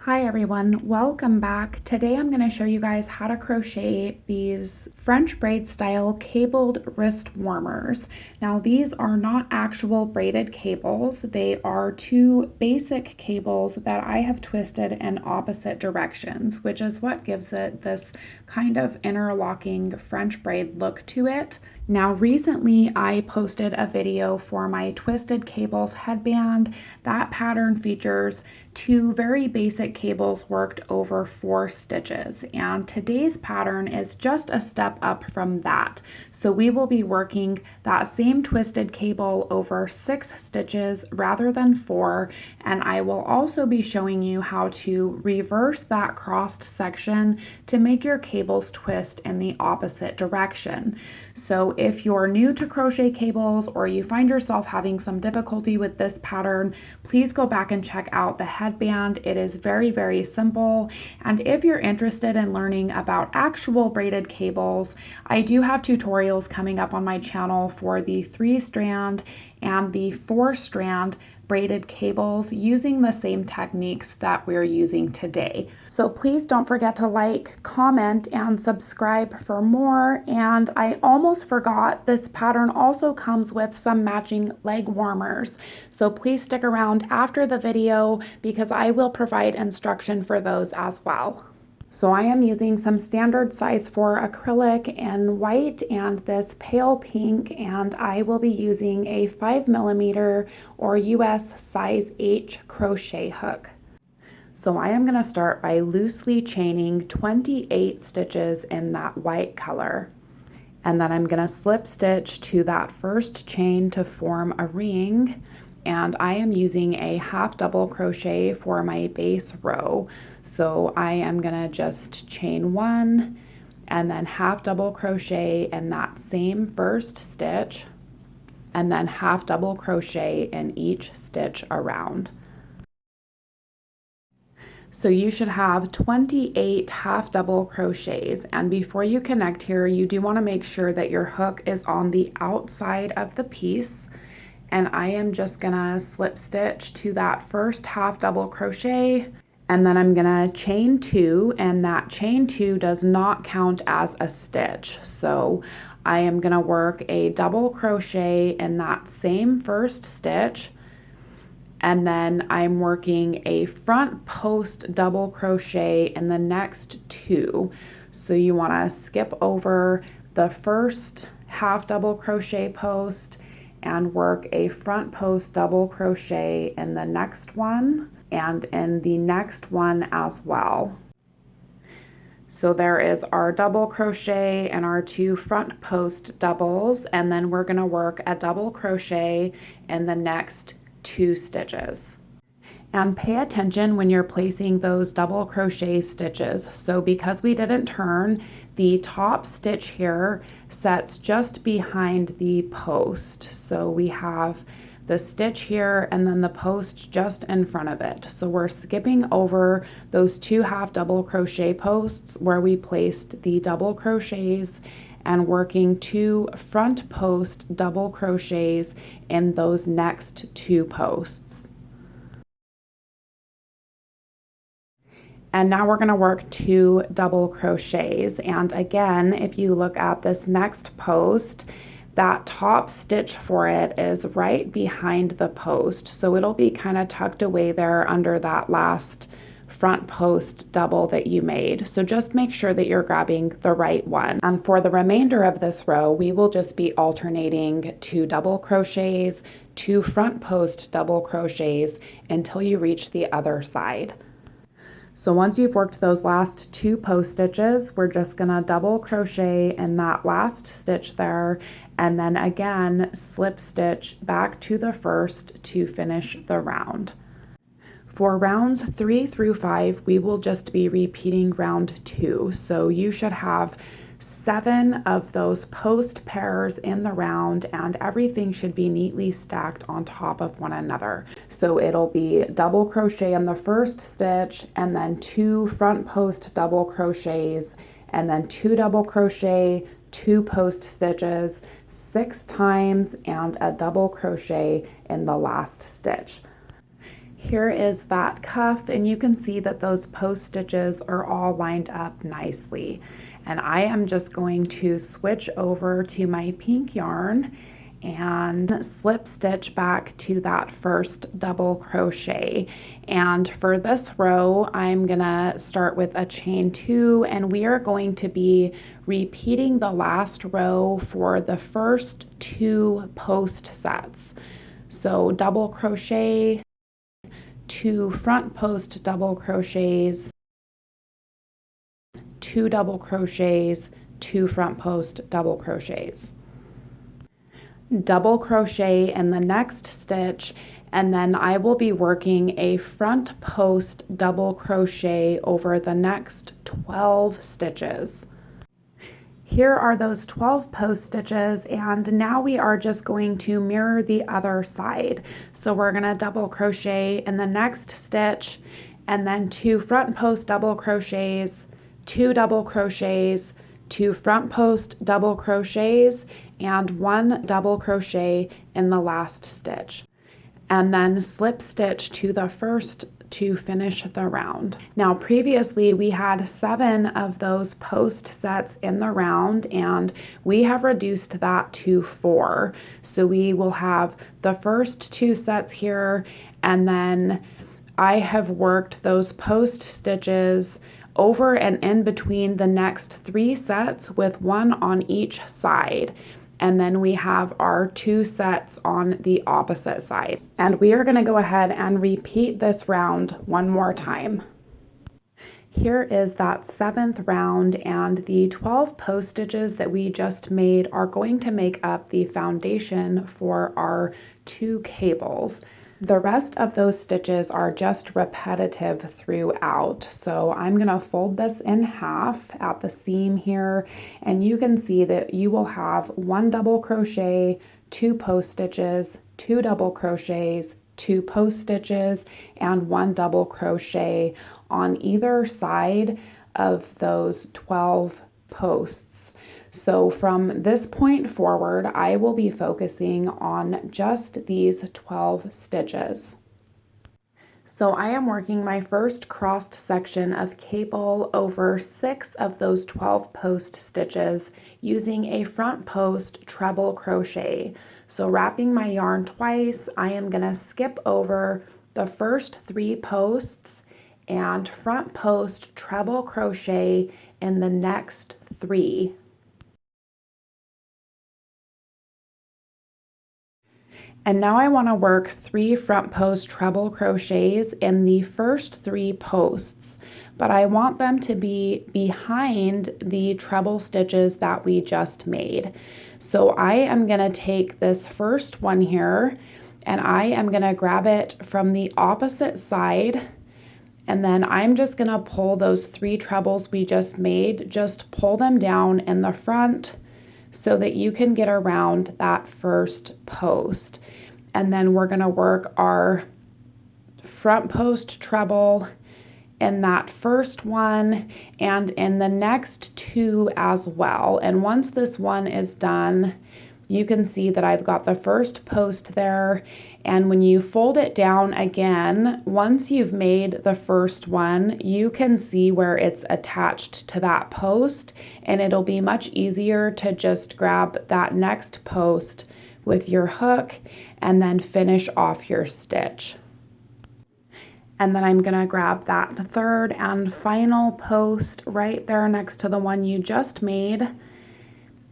Hi everyone, welcome back. Today I'm going to show you guys how to crochet these French braid style cabled wrist warmers. Now these are not actual braided cables, they are two basic cables that I have twisted in opposite directions, which is what gives it this kind of interlocking French braid look to it. Now recently I posted a video for my twisted cables headband. That pattern features two very basic cables worked over 4 stitches, and today's pattern is just a step up from that. So we will be working that same twisted cable over 6 stitches rather than 4, and I will also be showing you how to reverse that crossed section to make your cables twist in the opposite direction. So if you're new to crochet cables or you find yourself having some difficulty with this pattern, please go back and check out the headband. It is very, very simple. And if you're interested in learning about actual braided cables, I do have tutorials coming up on my channel for the 3-strand and the 4-strand braided cables using the same techniques that we're using today. So please don't forget to like, comment, and subscribe for more. And I almost forgot, this pattern also comes with some matching leg warmers. So please stick around after the video because I will provide instruction for those as well. So I am using some standard size 4 acrylic in white and this pale pink, and I will be using a 5mm or US size H crochet hook. So I am going to start by loosely chaining 28 stitches in that white color. And then I'm going to slip stitch to that first chain to form a ring. And I am using a half double crochet for my base row. So I am gonna just chain 1 and then half double crochet in that same first stitch and then half double crochet in each stitch around. So you should have 28 half double crochets, and before you connect here, you do want to make sure that your hook is on the outside of the piece. And I am just gonna slip stitch to that first half double crochet, and then I'm gonna chain 2, and that chain 2 does not count as a stitch. So I am gonna work a double crochet in that same first stitch, and then I'm working a front post double crochet in the next 2. So you wanna skip over the first half double crochet post and work a front post double crochet in the next one and in the next one as well. So there is our double crochet and our 2 front post doubles, and then we're going to work a double crochet in the next 2 stitches. And pay attention when you're placing those double crochet stitches. So because we didn't turn, the top stitch here sets just behind the post. So we have the stitch here and then the post just in front of it. So we're skipping over those 2 half double crochet posts where we placed the double crochets and working 2 front post double crochets in those next 2 posts. And now we're going to work 2 double crochets. And again, if you look at this next post, that top stitch for it is right behind the post. So it'll be kind of tucked away there under that last front post double that you made. So just make sure that you're grabbing the right one. And for the remainder of this row, we will just be alternating 2 double crochets, 2 front post double crochets until you reach the other side. So once you've worked those last 2 post stitches, we're just gonna double crochet in that last stitch there, and then again slip stitch back to the first to finish the round. For rounds 3 through 5, we will just be repeating round 2. So you should have 7 of those post pairs in the round, and everything should be neatly stacked on top of one another. So it'll be double crochet in the first stitch, and then 2 front post double crochets, and then 2 double crochet, 2 post stitches 6 times, and a double crochet in the last stitch. Here is that cuff, and you can see that those post stitches are all lined up nicely. And I am just going to switch over to my pink yarn and slip stitch back to that first double crochet. And for this row, I'm gonna start with a chain 2, and we are going to be repeating the last row for the first 2 post sets. So double crochet, 2 front post double crochets, 2 double crochets, 2 front post double crochets. Double crochet in the next stitch, and then I will be working a front post double crochet over the next 12 stitches. Here are those 12 post stitches, and now we are just going to mirror the other side. So we're going to double crochet in the next stitch, and then 2 front post double crochets, 2 double crochets, 2 front post double crochets, and 1 double crochet in the last stitch, and then slip stitch to the first to finish the round. Now previously we had 7 of those post sets in the round, and we have reduced that to 4. So we will have the first 2 sets here, and then I have worked those post stitches over and in between the next 3 sets with 1 on each side. And then we have our 2 sets on the opposite side. And we are going to go ahead and repeat this round one more time. Here is that 7th round, and the 12 post stitches that we just made are going to make up the foundation for our 2 cables. The rest of those stitches are just repetitive throughout. So I'm going to fold this in half at the seam here, and you can see that you will have 1 double crochet, 2 post stitches, 2 double crochets, 2 post stitches, and 1 double crochet on either side of those 12 posts. So from this point forward, I will be focusing on just these 12 stitches. So I am working my first crossed section of cable over 6 of those 12 post stitches using a front post treble crochet. So wrapping my yarn twice, I am going to skip over the first 3 posts and front post treble crochet in the next 3. And now I want to work 3 front post treble crochets in the first 3 posts, but I want them to be behind the treble stitches that we just made. So I am going to take this first one here, and I am going to grab it from the opposite side, and then I'm just going to pull those 3 trebles we just made, just pull them down in the front so that you can get around that first post. And then we're going to work our front post treble in that first one and in the next 2 as well. And once this one is done, you can see that I've got the first post there. And when you fold it down again, once you've made the first one, you can see where it's attached to that post, and it'll be much easier to just grab that next post with your hook and then finish off your stitch. And then I'm going to grab that third and final post right there next to the one you just made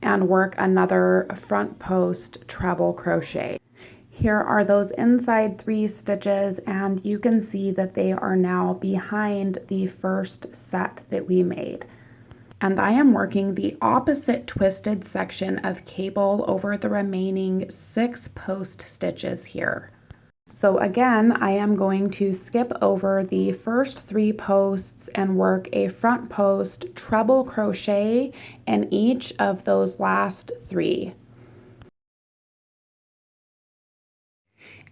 and work another front post treble crochet. Here are those inside 3 stitches, and you can see that they are now behind the first set that we made. And I am working the opposite twisted section of cable over the remaining 6 post stitches here. So again, I am going to skip over the first 3 posts and work a front post treble crochet in each of those last 3.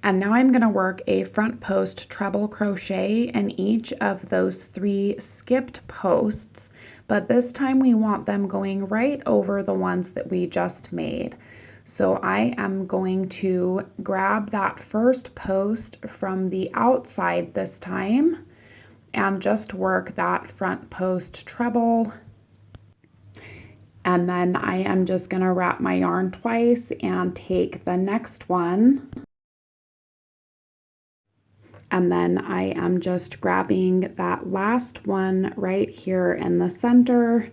And now I'm going to work a front post treble crochet in each of those 3 skipped posts, but this time we want them going right over the ones that we just made. So I am going to grab that first post from the outside this time and just work that front post treble. And then I am just going to wrap my yarn twice and take the next one. And then I am just grabbing that last one right here in the center.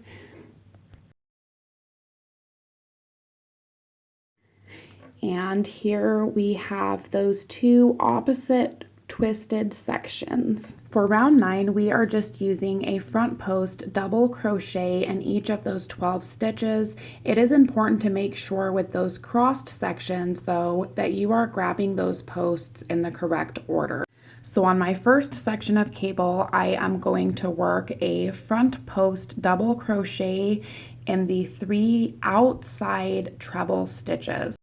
And here we have those two opposite twisted sections. For round 9, we are just using a front post double crochet in each of those 12 stitches. It is important to make sure with those crossed sections though that you are grabbing those posts in the correct order. So on my first section of cable, I am going to work a front post double crochet in the 3 outside treble stitches.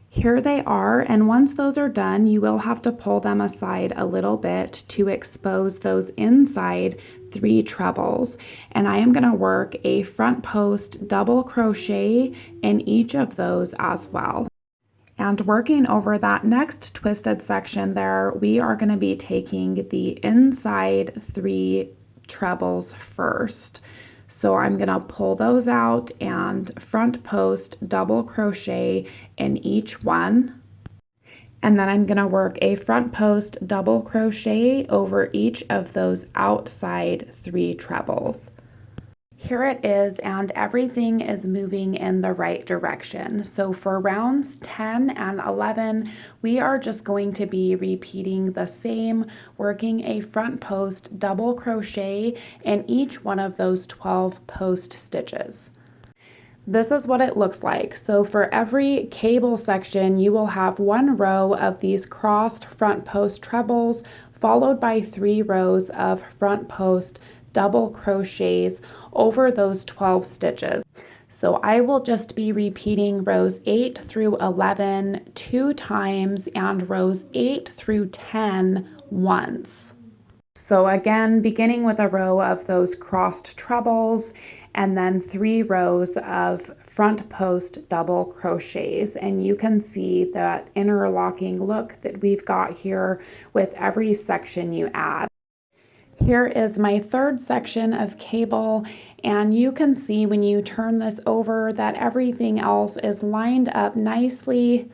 Here they are, and once those are done, you will have to pull them aside a little bit to expose those inside 3 trebles. And I am going to work a front post double crochet in each of those as well. And working over that next twisted section there, we are going to be taking the inside 3 trebles first. So I'm going to pull those out and front post double crochet in each one. And then I'm going to work a front post double crochet over each of those outside 3 trebles. Here it is, and everything is moving in the right direction. So for rounds 10 and 11, we are just going to be repeating the same, working a front post double crochet in each one of those 12 post stitches. This is what it looks like. So for every cable section, you will have 1 row of these crossed front post trebles, followed by 3 rows of front post double crochets over those 12 stitches. So I will just be repeating rows 8 through 11 2 times and rows 8 through 10 once. So again, beginning with a row of those crossed trebles and then 3 rows of front post double crochets, and you can see that interlocking look that we've got here with every section you add. Here is my third section of cable, and you can see when you turn this over that everything else is lined up nicely.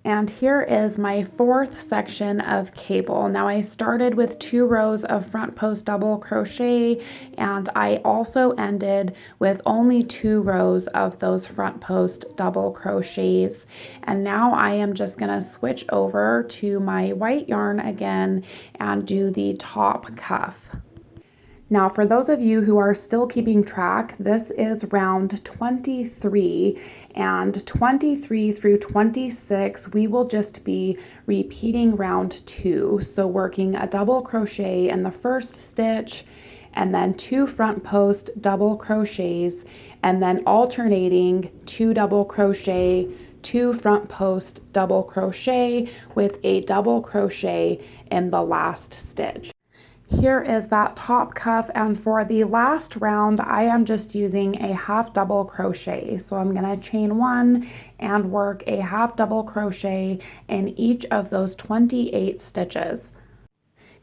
And here is my fourth section of cable. Now I started with 2 rows of front post double crochet, and I also ended with only 2 rows of those front post double crochets. And now I am just going to switch over to my white yarn again and do the top cuff. Now, for those of you who are still keeping track, this is round 23, and 23 through 26, we will just be repeating round 2. So working a double crochet in the first stitch, and then 2 front post double crochets, and then alternating 2 double crochet, 2 front post double crochet with a double crochet in the last stitch. Here is that top cuff, and for the last round I am just using a half double crochet. So I'm going to chain 1 and work a half double crochet in each of those 28 stitches.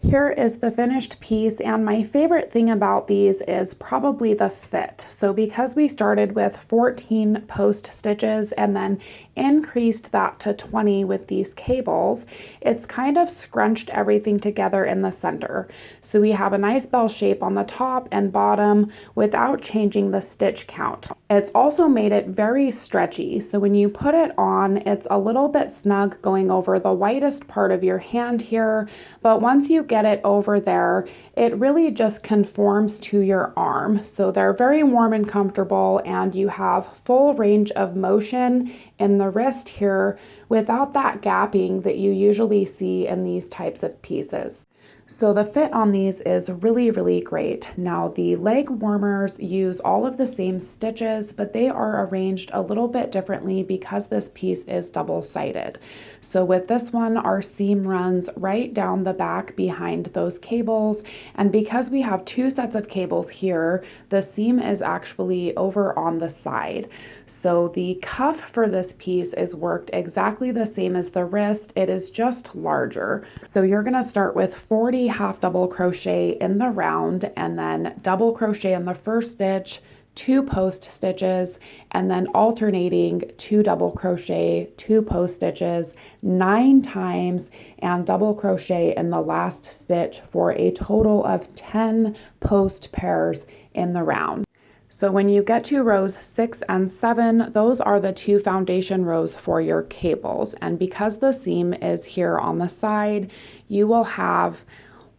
Here is the finished piece, and my favorite thing about these is probably the fit. So because we started with 14 post stitches and then increased that to 20 with these cables, it's kind of scrunched everything together in the center. So we have a nice bell shape on the top and bottom without changing the stitch count. It's also made it very stretchy, so when you put it on, it's a little bit snug going over the widest part of your hand here, but once you get it over there, it really just conforms to your arm. So they're very warm and comfortable, and you have full range of motion in the wrist here without that gapping that you usually see in these types of pieces. So the fit on these is really, really great. Now the leg warmers use all of the same stitches, but they are arranged a little bit differently because this piece is double-sided. So with this one, our seam runs right down the back behind those cables. And because we have two sets of cables here, the seam is actually over on the side. So the cuff for this piece is worked exactly the same as the wrist. It is just larger. So you're gonna start with 40 half double crochet in the round, and then double crochet in the first stitch, 2 post stitches, and then alternating 2 double crochet, 2 post stitches 9 times, and double crochet in the last stitch for a total of 10 post pairs in the round. So when you get to rows 6 and 7, those are the 2 foundation rows for your cables. And because the seam is here on the side, you will have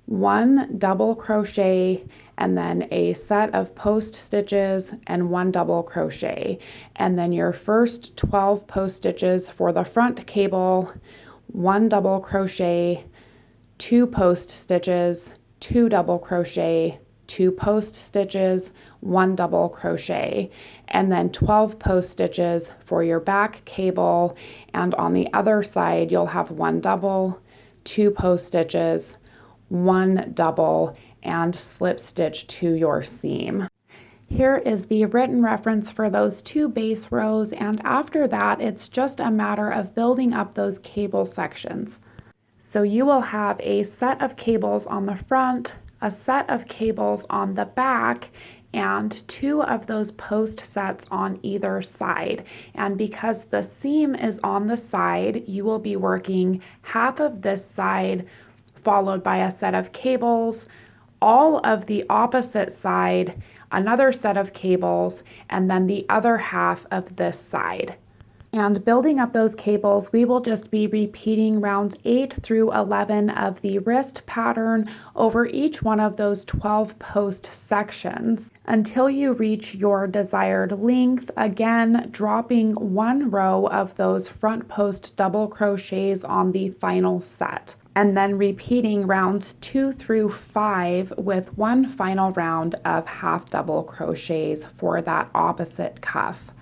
1 double crochet and then a set of post stitches and 1 double crochet. And then your first 12 post stitches for the front cable, 1 double crochet, 2 post stitches, 2 double crochet, 2 post stitches, 1 double crochet, and then 12 post stitches for your back cable. And on the other side, you'll have 1 double, 2 post stitches, 1 double, and slip stitch to your seam. Here is the written reference for those 2 base rows, and after that, it's just a matter of building up those cable sections. So you will have a set of cables on the front, a set of cables on the back, and 2 of those post sets on either side. And because the seam is on the side, you will be working half of this side followed by a set of cables, all of the opposite side, another set of cables, and then the other half of this side. And building up those cables, we will just be repeating rounds 8 through 11 of the wrist pattern over each one of those 12 post sections until you reach your desired length, again dropping 1 row of those front post double crochets on the final set. And then repeating rounds 2 through 5 with 1 final round of half double crochets for that opposite cuff.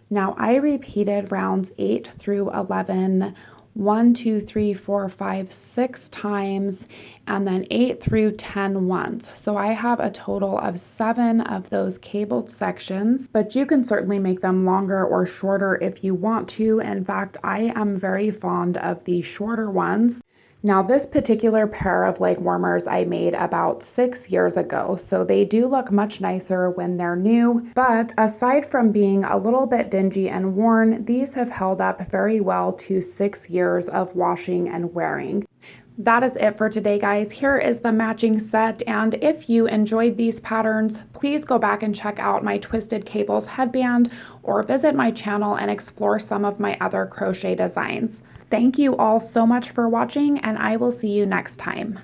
Now I repeated rounds 8 through 11, 1, 2, 3, 4, 5, 6 times, and then 8 through 10 once. So I have a total of 7 of those cabled sections, but you can certainly make them longer or shorter if you want to. In fact, I am very fond of the shorter ones. Now this particular pair of leg warmers I made about 6 years ago, so they do look much nicer when they're new, but aside from being a little bit dingy and worn, these have held up very well to 6 years of washing and wearing. That is it for today, guys. Here is the matching set, and if you enjoyed these patterns, please go back and check out my Twisted Cables headband or visit my channel and explore some of my other crochet designs. Thank you all so much for watching, and I will see you next time.